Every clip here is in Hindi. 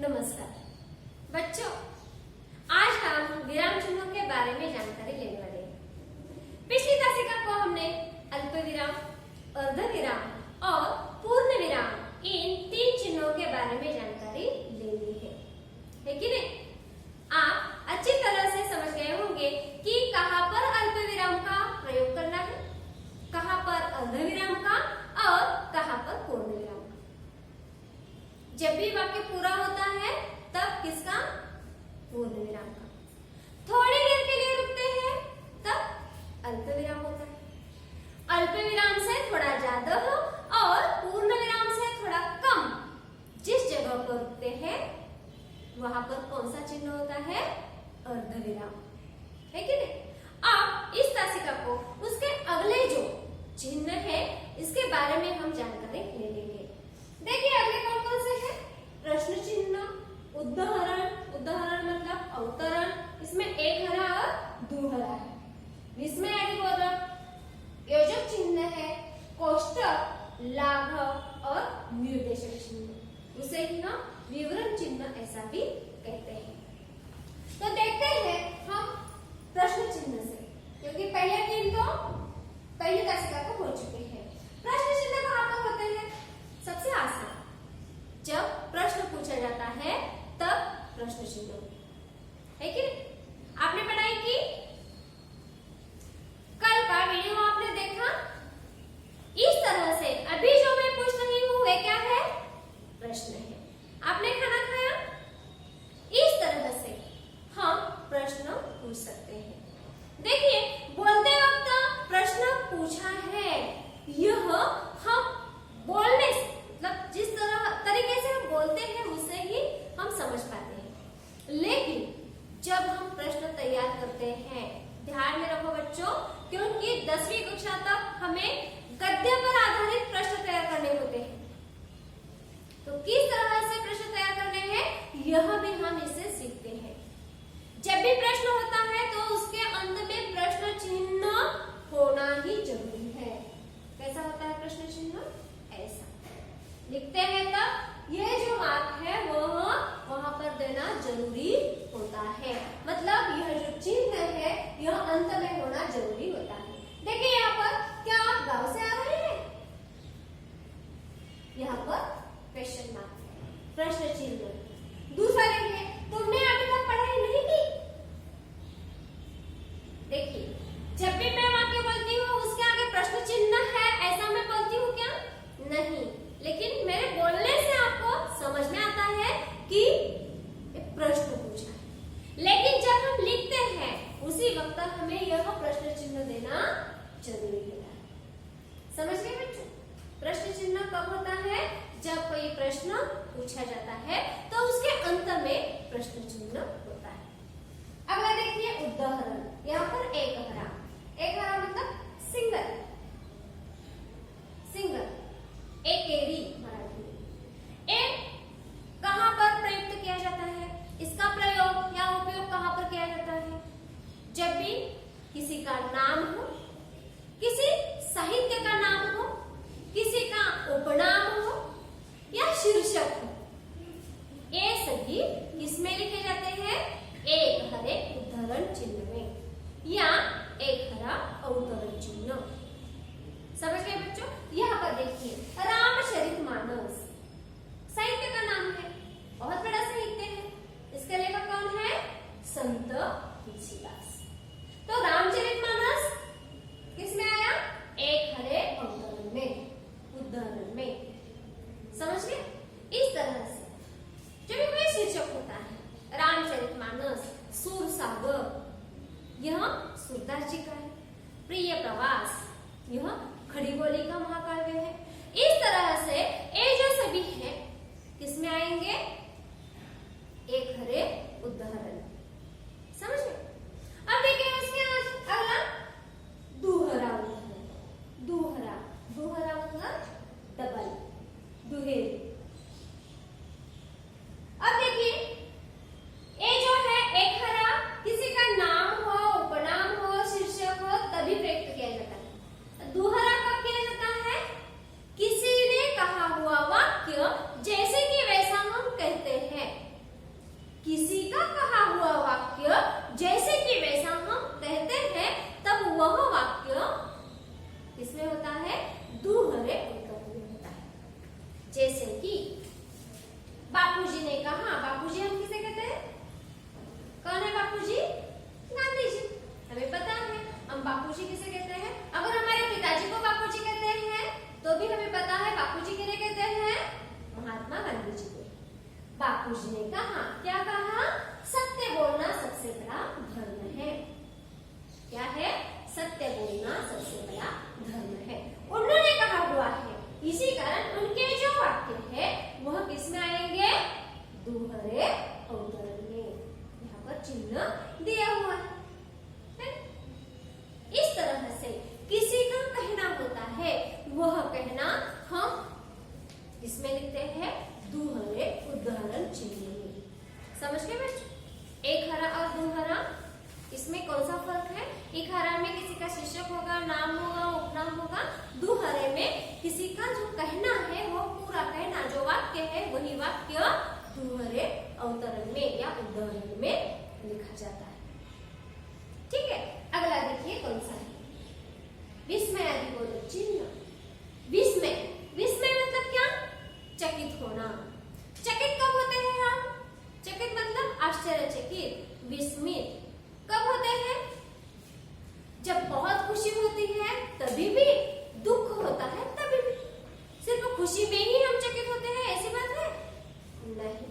नमस्कार बच्चों, आज हम विराम चिन्हों के बारे में जानकारी लेने वाले हैं। पिछली तासिका को हमने अल्प विराम, अर्ध विराम और पूर्ण विराम इन 3 चिन्हों के बारे में जानकारी ले ली है कि नहीं? आप अच्छी तरह से समझ गए होंगे कि कहाँ पर अल्प विराम का प्रयोग करना है, कहाँ पर अर्ध विराम का और कहाँ पर पूर्ण विराम का। जब भी वाक्य पूरा होता है तब किसका? पूर्ण विराम का। थोड़ी देर के लिए रुकते हैं तब अल्प विराम होता है। अल्प विराम से थोड़ा ज्यादा हो और पूर्ण विराम से थोड़ा कम जिस जगह पर रुकते हैं वहां पर कौन सा चिन्ह होता है? अर्ध विराम, है कि नहीं? अब इस तासिका को उसके अगले जो चिन्ह है इसके बारे में हम जानकारी ले लेंगे। देखिए अगले कौन कौन से है? प्रश्न चिन्ह, उदाहरण, उदाहरण मतलब अवतरण, इसमें एक हरा और दो हरा है। विस्मयादिबोधक, योजक चिन्ह है, कोष्टक, लाघव और निर्देशक चिन्ह, उसे ही हम विवरण चिन्ह ऐसा भी कहते हैं। तो देखते हैं हम प्रश्न चिन्ह से, क्योंकि पहले 3 तो पहली तासिका को हो चुके हैं। प्रश्न चिन्ह कहाँ पर होते हैं? सबसे आसान, जब प्रश्न पूछा जाता है तब प्रश्न चिन्ह, है कि नहीं? आपने पढ़ाई की, कल का वीडियो आपने देखा। इस तरह से अभी जो मैं पूछ रही हूँ वे क्या है? प्रश्न है। आपने खाना खाया? इस तरह से हम प्रश्न पूछ सकते हैं। देखिए बोलते वक्त प्रश्न पूछा है, यह हम बोलने से मतलब जिस तरीके से हम बोलते हैं उससे ही हम समझ पाते हैं। लेकिन जब हम प्रश्न तैयार करते हैं, ध्यान में रखो बच्चों, क्योंकि 10वीं कक्षा तक हमें गद्य पर आधारित प्रश्न तैयार करने होते हैं। तो किस तरह से प्रश्न तैयार करने हैं यह भी हम इससे सीखते हैं। जब भी प्रश्न होता है तो उसके अंत में प्रश्न चिन्ह होना ही जरूरी है। कैसा होता है प्रश्न चिन्ह? ऐसा लिखते हैं तब ये जो मार्क है वह वहां पर देना जरूरी होता है। मतलब यह जो चिन्ह है यह अंत में होना जरूरी होता है। देखिए यहाँ पर, क्या आप गांव से आ रहे हैं? यहाँ पर क्वेश्चन मार्क है, प्रश्न चिन्ह। दूसरा देखिए, तुमने अभी तक पढ़ाई नहीं की? देखिए जब भी मैं वाक्य बोलती हूँ उसके आगे प्रश्न चिन्ह है ऐसा मैं बोलती हूँ क्या? नहीं, लेकिन मेरे बोलने से आपको समझ में आता है कि एक प्रश्न पूछा है। लेकिन जब हम लिखते हैं उसी वक्त हमें यह प्रश्न चिन्ह देना जरूरी होता है। समझ गए बच्चों? प्रश्न चिन्ह कब होता है? जब कोई प्रश्न पूछा जाता है तो उसके अंत में प्रश्न चिन्ह होता है। अगला देखिए उदाहरण, यहाँ पर एक हरा, एक हरा मतलब सिंगल, सिंगल, एकेरी मराठी में। एक कहाँ पर प्रयुक्त किया जाता है? इसका प्रयोग या उपयोग कहाँ पर किया जाता है? जब भी किसी का नाम हो, किसी साहित्य का नाम हो, किसी का उपनाम हो या शीर्षक हो, ये सभी किसमें लिखे जाते हैं? एक हरे उदाहरण चिन्ह में या एक हरा जैसे कि बापूजी ने कहा, बापूजी हम किसे कहते हैं? कौन है बापूजी? गांधी जी। हमें पता है हम बापूजी किसे कहते हैं। अगर हमारे पिताजी को बापूजी कहते हैं तो भी हमें पता है बापूजी किसे कहते हैं? महात्मा गांधी जी को। बापूजी ने कहा, क्या कहा? सत्य बोलना सबसे बड़ा धर्म है। क्या है? सत्य बोलना सबसे बड़ा धर्म है। उन्होंने कहा हुआ है, इसी कारण उनके जो वाक्य है वह किस में आएंगे? दोहरे अवतरण में। यहाँ पर चिन्ह दिया हुआ है। इस तरह से किसी का कहना होता है, वह कहना हम इसमें लिखते हैं दोहरे उदाहरण चिन्ह में। समझ गए बच्चों? एक हरा और दोहरा, इसमें कौन सा फर्क है? एक हरा में किसी का शीर्षक होगा, नाम होगा, उपनाम होगा। दोहरे में किसी का जो कहना है वो पूरा कहना, जो वाक्य है वही वाक्य दोहरे अवतरण में या उदाहरण में लिखा जाता है। ठीक है, अगला देखिए कौन सा है? विस्मयादिबोधक चिन्ह। विस्मय, विस्मय मतलब क्या? चकित होना। चकित कब होते हैं हम? चकित मतलब आश्चर्यचकित, विस्मित कब होते हैं? जब बहुत खुशी होती है तभी भी, दुख होता है तभी भी। सिर्फ खुशी में ही हम चकित होते हैं ऐसी बात है? नहीं,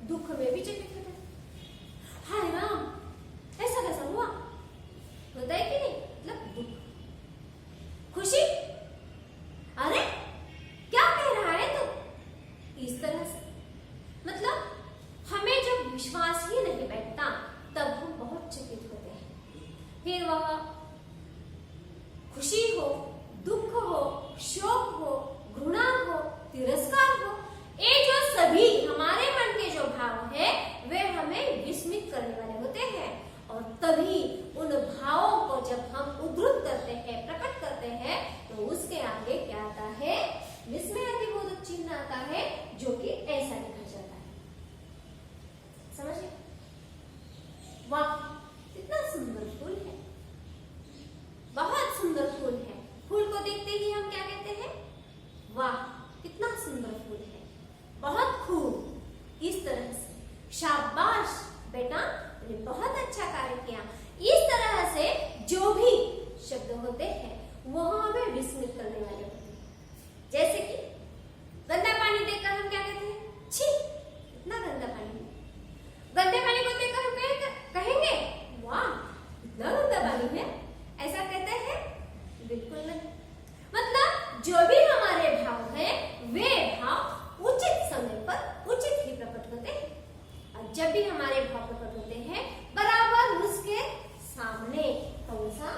दुख में भी चकित होते हैं। हाय राम, ऐसा कैसा हुआ? होता है कि नहीं? मतलब दुख। खुशी, अरे क्या कह रहा है तू? इस तरह से मतलब हमें जब विश्वास ही नहीं बैठता तब हम बहुत चकित होते हैं। फिर वह खुशी हो, दुख हो, शोक हो, घृणा हो, तिरस्कार हो, ये जो सभी हमारे मन के जो भाव है वे हमें विस्मित करने वाले होते हैं। और तभी उन भावों को जब हम उद्धृत करते हैं, प्रकट करते हैं, तो उसके आगे क्या आता है? विस्मयादिबोधक चिन्ह आता है, जो कि ऐसा लिखा जाता है। समझिए? वाह, कितना सुंदर फूल है, बहुत सुंदर फूल है। फूल को देखते ही हम क्या कहते हैं? वाह, कितना सुंदर फूल है, बहुत खूब। इस तरह से शाबाश बेटा, तुमने बहुत अच्छा कार्य किया। इस तरह से जो भी शब्द होते हैं वह हमें विस्मित करने वाले होते हैं। जैसे कि गंदा पानी देखकर हम क्या कहते हैं? छी, इतना गंदा पानी। गंदे पानी को देखकर हम कहेंगे वाह, इतना गंदा पानी है, ऐसा कहते हैं? बिल्कुल नहीं। मतलब जो भी हमारे भाव है वे भाव उचित समय पर उचित ही प्रकट होते हैं। और जब भी हमारे भाव प्रकट होते हैं बराबर उसके सामने कौन सा?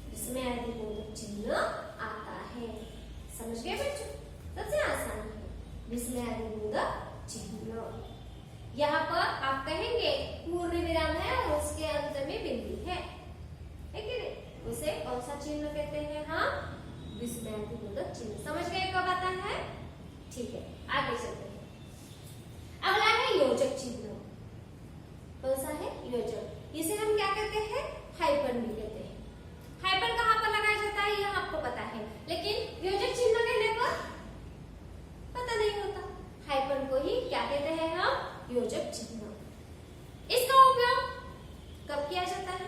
विस्मयादिबोधक चिन्ह आता है। समझ गए बच्चों? सबसे आसान है विस्मयादिबोधक चिन्ह। यहाँ पर आप कहेंगे पूर्ण विराम है और उसके अंत में बिंदु है कि नहीं? उसे कौन सा चिन्ह कहते हैं? हम विस्मयादिबोधक चिन्ह। समझ गए कब आता है? ठीक है, आगे चलते हैं। अगला है योजक चिन्ह। कौन सा है? योजक। इसे हम क्या कहते हैं? हाइपन भी कहते हैं। हाइपन कहाँ पर लगाया जाता है यह आपको पता है, लेकिन योजक चिन्ह कहने पर पता नहीं होता। हाइपन को ही क्या कहते हैं हम? योजक चिन्ह। इसका उपयोग कब किया जाता है?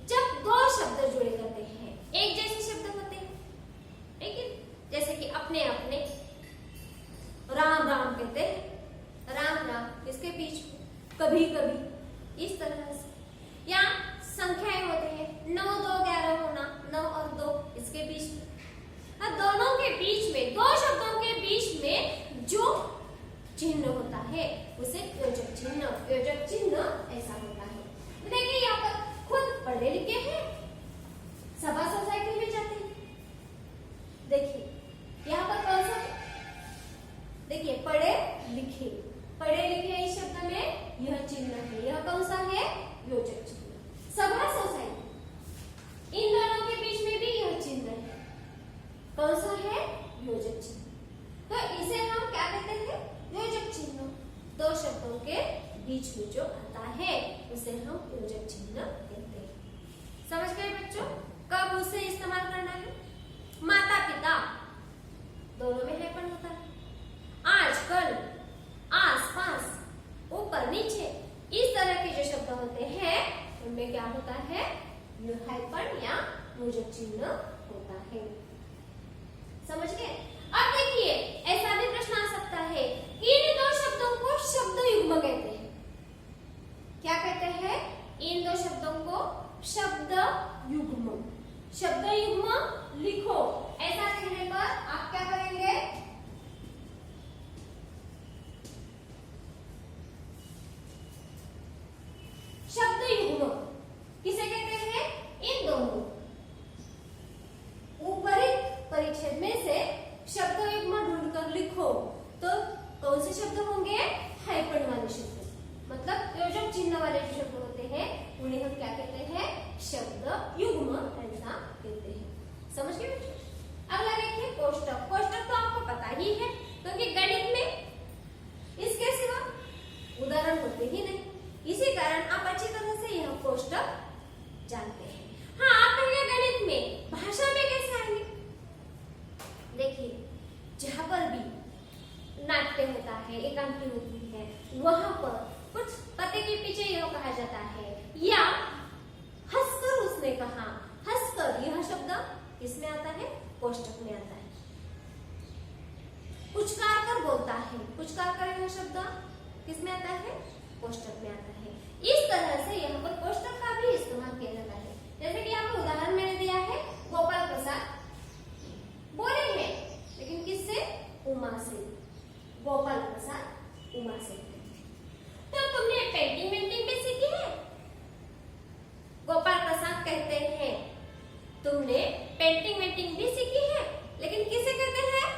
जब दो शब्द जुड़े रहते हैं, एक जैसे शब्द होते हैं, लेकिन जैसे कि अपने अपने, राम राम कहते हैं, राम राम इसके बीच कभी कभी इस तरह से, या संख्याएं होते हैं 9 2 11 होना, 9 और 2 इसके बीच में। अब दोनों के बीच में, दो शब्दों के बीच में जो चिन्ह होता है उसे योजक चिन्ह, योजक चिन्ह ऐसा होता है। देखिए यहाँ पर खुद पढ़े लिखे हैं, सभा सोसाइटी में जाते हैं। देखिए यहाँ पर कौन सा है? देखिए पढ़े लिखे, पढ़े लिखे इस शब्द में यह चिन्ह है। यह कौन सा है? योजक चिन्ह। सभा सोसाइटी, इन दोनों के बीच में भी यह चिन्ह है। कौन सा है? योजक चिन्ह। तो इसे हम क्या कहते हैं? योजक चिन्ह। दो शब्दों के बीच में जो आता है उसे हम योजक चिन्ह कहते हैं। समझ गए बच्चों? कब उसे इस्तेमाल करना है? माता पिता दोनों में है पण होता चिन्ह होता है। समझ गए? अब देखिए, ऐसा भी प्रश्न आ सकता है, इन दो शब्दों को शब्द युग्म कहते हैं। क्या कहते हैं? इन दो शब्दों को शब्द युग्म। शब्द युग्म लिखो, ऐसा कहने पर आप क्या करेंगे? शब्द युग्म किसे कहते हैं? इन दोनों ऊपरी परिच्छेद में से शब्द युग्म ढूंढकर लिखो। तो कौन से शब्द होंगे? हाइफन वाले शब्द, मतलब जो चिन्ह वाले शब्द होते हैं उन्हें हम क्या कहते हैं? शब्द युग्म ऐसा कहते हैं। समझ गए? अगला देखिए कोष्टक। कोष्टक तो आपको पता ही है, क्योंकि गणित में इसके सिवा उदाहरण होते ही नहीं, इसी कारण आप अच्छी तरह से यह कोष्टक जानते हैं। हाँ, आप कहेंगे गणित में, भाषा में कैसे आएंगे? देखिए, जहां पर भी नाट्य होता है, एकांकी होती है, वहां पर कुछ पते के पीछे यह कहा जाता है, या हंसकर उसने कहा। हंसकर यह शब्द किसमें आता है? कोष्टक में आता है। पुचकार कर बोलता है, पुचकार कर यह शब्द किसमें आता है? कोष्टक में आता है। इस तरह से यहाँ पर कोष्टक का भी इस्तेमाल किया जाता है। जैसे कि आपको उदाहरण मैंने दिया है, गोपाल प्रसाद बोले हैं, लेकिन किससे? उमा से। गोपाल प्रसाद उमा से। तो तुमने पेंटिंग वेंटिंग भी सीखी है? गोपाल प्रसाद कहते हैं, तुमने पेंटिंग वेंटिंग भी सीखी है, लेकिन किसे कहते हैं?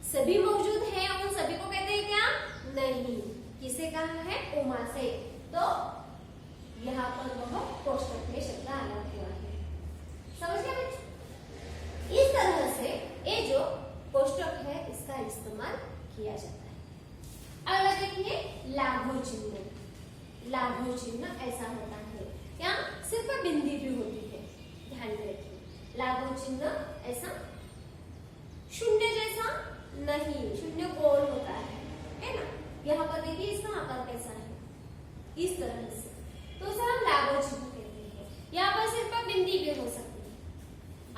सभी मौजूद हैं, उन सभी को कहते हैं क्या? नहीं। किसे कहा है? उमा से। तो यहाँ पर वह कोष्टक में शब्द आया हुआ है। समझ गए बच्चों? इस तरह से ये जो कोष्टक है इसका इस्तेमाल किया जाता है। अगला देखिए लाघव चिन्ह। लाघव चिन्ह ऐसा होता है, यहाँ सिर्फ बिंदी भी होती है, ध्यान में रखिए। लाघव चिन्ह ऐसा शून्य जैसा नहीं, शून्य गोल होता है ना? यहाँ पर देखिए इसका आकार कैसा है, इस तरह से, तो उसे हम लाघव चिन्ह कहते हैं। यहाँ पर सिर्फ बिंदी भी हो सकती है।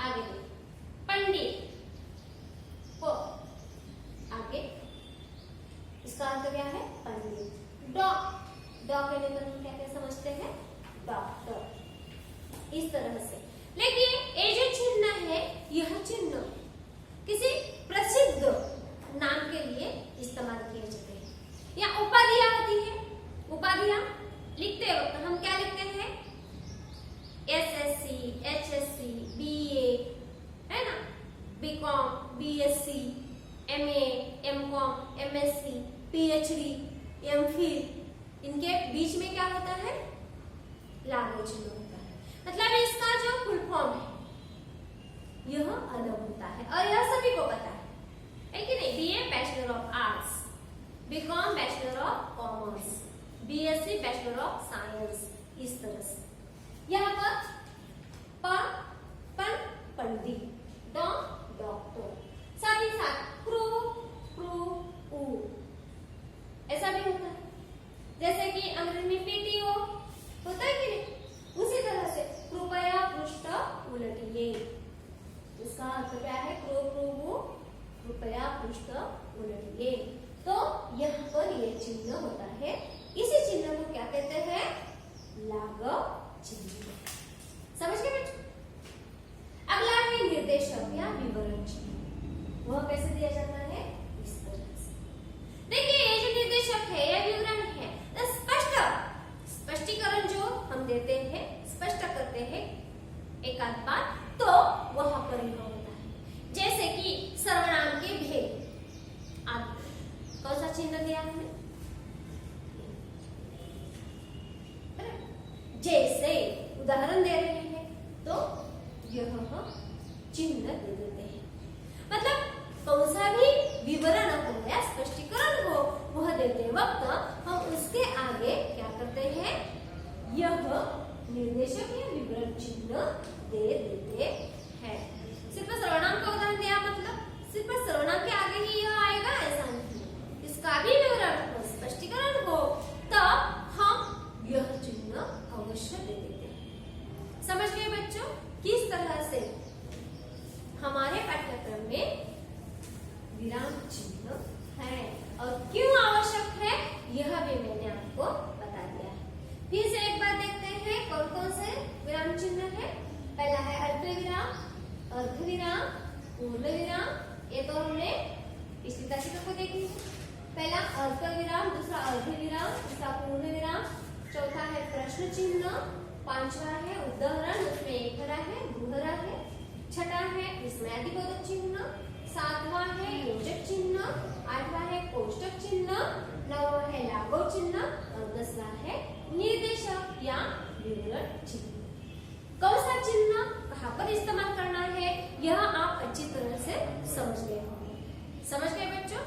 आगे पंडित को, आगे इसका अर्थ क्या है? पंडित। डॉ कहने पर हम क्या क्या समझते हैं? डॉक्टर। इस तरह से। लेकिन ये जो चिन्ह है, यह चिन्ह किसी प्रसिद्ध नाम के लिए इस्तेमाल किए जाते हैं, या उपाधियां होती है। उपाधियां लिखते वक्त हम क्या लिखते हैं? एसएससी, एचएससी, बीए, है ना? BCom, BSc, MA, MCom, MSc, PhD, MPhil, इनके बीच में क्या होता है? लाघव चिन्ह होता है। मतलब इसका जो फुल फॉर्म है यह अलग होता है, और यह सभी को पता है कि नहीं? BA bachelor of arts, BCom bachelor of commerce, BSc bachelor of science, इस तरह से। यहाँ पर पंडित, डॉक्टर, साथ ही साथ ऐसा भी होता है। जैसे कि अंग्रेजी में पीटीओ होता है कि नहीं? उसी तरह से कृपया पृष्ठ उलटिए, उसका अर्थ क्या है? कृपया पृष्ठ उलटिए। तो यहाँ पर ये चिन्ह होता है, इसी चिन्ह को क्या कहते हैं? लाघव चिन्ह। समझ गए बच्चों? अगला है निर्देशक या विवरण चिन्ह। वह कैसे दिया जाता है? इस तरह से। देखिए, ये जो निर्देशक है या विवरण है, स्पष्टीकरण जो हम देते हैं, स्पष्ट करते हैं एक आध बात, तो वहां पर यह होता है। जैसे कि सर्वनाम के भेद, कौन सा चिन्ह दिया हमने? जैसे उदाहरण दे रहे हैं तो यह चिन्ह दे देते हैं। मतलब कौन सा भी विवरण हो या स्पष्टीकरण हो, वह देते वक्त हम उसके आगे क्या करते हैं? यह निर्देशक या विवरण चिन्ह दे देते हैं। सिर्फ सर्वनाम का उदाहरण दिया, मतलब सिर्फ सर्वनाम के आगे ही यह आएगा ऐसा नहीं। इसका भी विवरण हो, स्पष्टीकरण हो, तब हम यह चिन्ह अवश्य दे देते हैं। समझ गए बच्चों? किस तरह से चिन्ह है। और क्यों आवश्यक है यह भी मैंने आपको बता दिया है। फिर से एक बार देखते हैं कौन कौन से विराम चिन्ह है। पहला है अल्पविराम, अर्धविराम, पूर्णविराम। ये तो हमने पिछली तासिका को देखी है। पहला अल्पविराम, दूसरा अर्धविराम, तीसरा पूर्णविराम, चौथा है प्रश्न चिन्ह, पांचवा है उदाहरण, उसमें एक हरा है, दूहरा है, छठा है विस्मयादिबोधक चिन्ह, सातवां है योजक चिन्ह, आठवां है कोष्टक चिन्ह, नौवां है लागू चिन्ह और 10वां है निर्देशक या विवरण चिन्ह। कौन सा चिन्ह कहाँ पर इस्तेमाल करना है यह आप अच्छी तरह से समझ गए होंगे। समझ गए बच्चों?